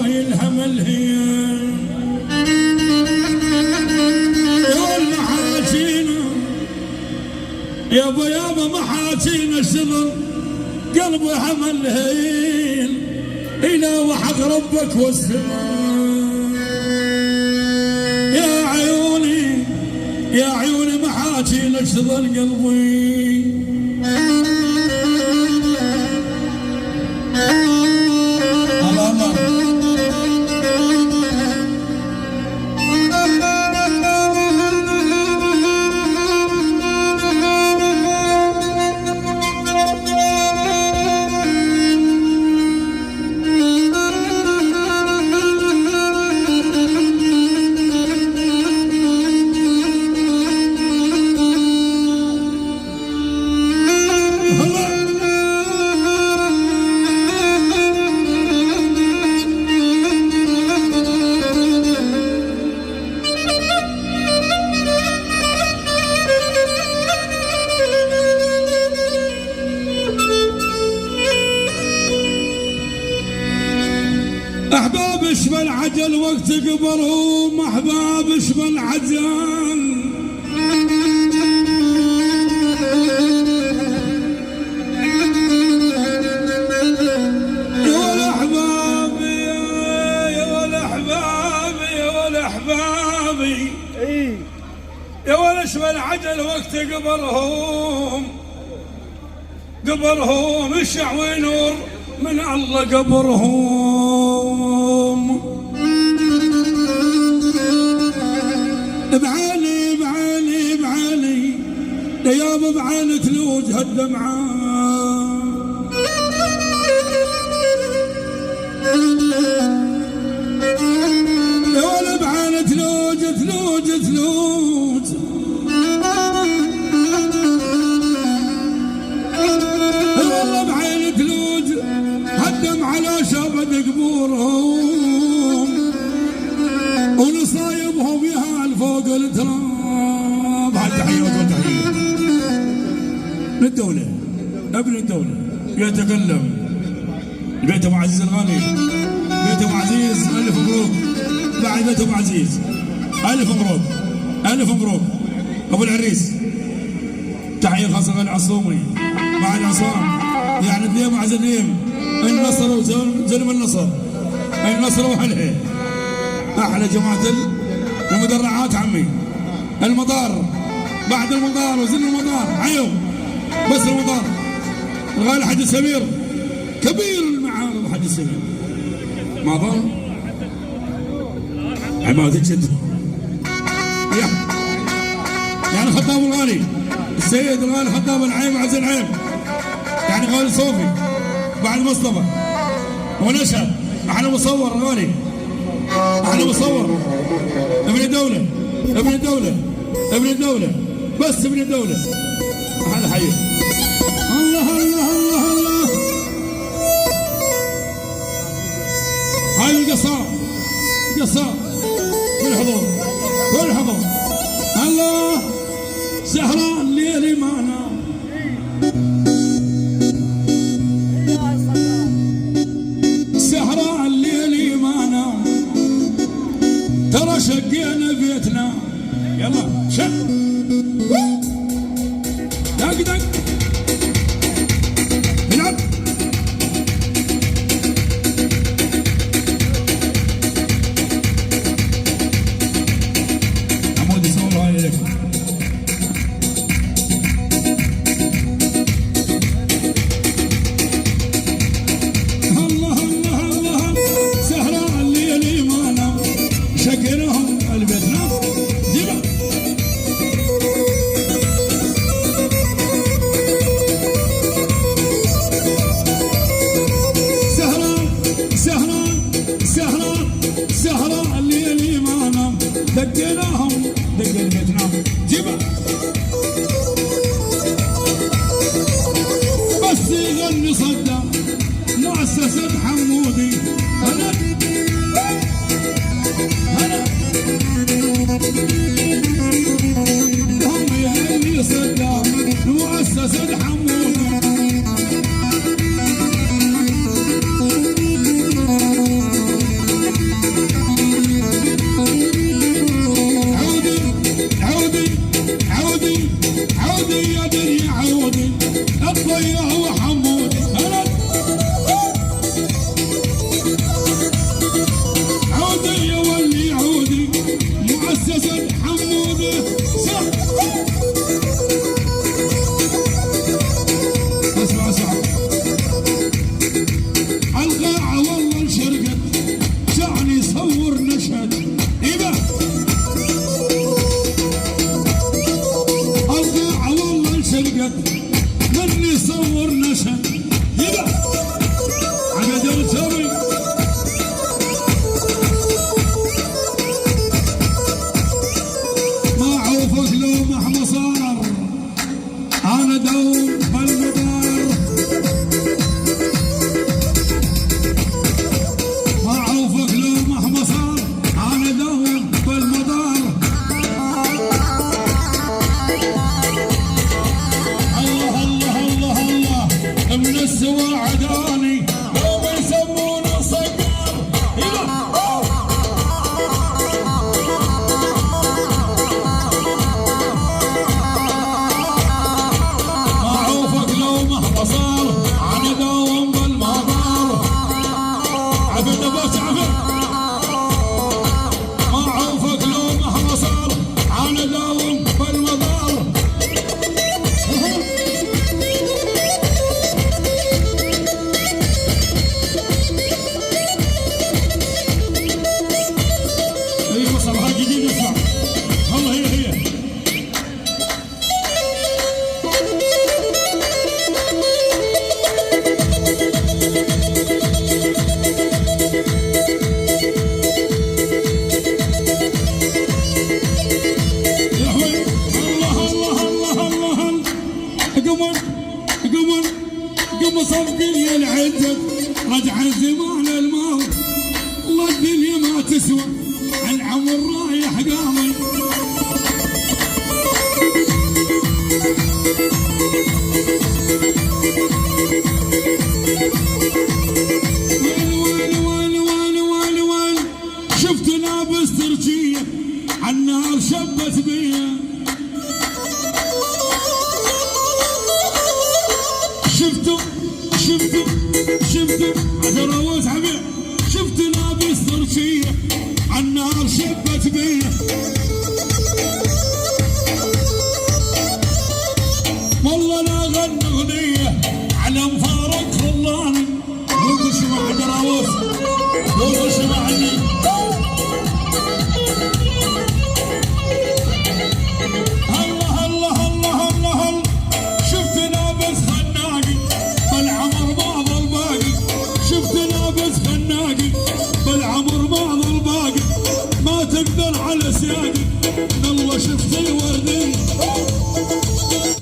شايل همل هي ولا حاجينا يابا ما حاجينا الشغل قلبي همل هين إلى وحق ربك والسماء يا عيوني ما حاجينا الشغل قلبي أحباب اشبى العجل وقت قبرهم أحباب اشبى العجل يا ولا أحبابي يا ولا أحبابي يا ولا أحبابي يا ولا اشبى العجل وقت قبرهم الشعوي نور من الله قبرهم بعاني يابا بعاني ثلوج هالدمعة يا ولا بعاني ثلوج والله بعاني ثلوج هالدمعة لا شابت قبورهم ونصايبهم يهال فوق التراب. هالتحية وتحية للدولة ابن الدولة يتكلم بيت ابو عزيز الغالي بيت ابو عزيز الف مبروك بعد بيت ابو عزيز الف مبروك ابو العريس تحية خاصة غالي عصومي بعد عصام يعني اثنين مع زنيم النصر وزلم النصر وهله احلى جماعة المدرعات عمي المطار بعد المطار وزن المطار عيو بس المطار الغالي حج السمير كبير المعارض حج السمير ما ظل عماد الجد يعني خطاب الغالي السيد الغالي خطاب العيب عز العيب يعني غالي صوفي بعد مصطفى ونشأ احنا مصور غالي احنا مصور ابن الدولة بس ابن الدولة احنا حي الله هاي القصار والحضور الله سهران ليلي ما نام سهران ليلي ما نام ترى شقينا بيتنا يلا شق دق نلعب عمود يصور هاي لك الله سهران ليلي ما نام شقيناهم البيتنا جيبه سهران الليلي ما نام دقيناهم بيتنا جيبه بس يغني صدام مؤسسة حمودي هلا هم يغني صدام مؤسسة حمودي عز وعداني يوم يسمونه صقر معروفك لو مهما صار عن داوم بالمضار عفن نبات عفن معروفك لو مهما صار عن داوم بالمضار جديد اسمع والله هي يا حوي الله الله الله الله قمر قمر قمر صفقي العدة رجع الزمان الماضي والله الدنيا ما تسوى العمر رايح قامي وين شفت لابس ترجية عالنار شبت بيا شفته عذروت عبير شفت لابس ترجية عالنار شبت بيه والله لا غنى اغنيه على مفارق خلاني مو بشمع دراوس مو بشمعني الله الله الله الله شفت لابس خناقي بالعمر بعض الباقي شفت لابس خناقي بالعمر بعض الباقي ما تقدر على سياقي والله شفت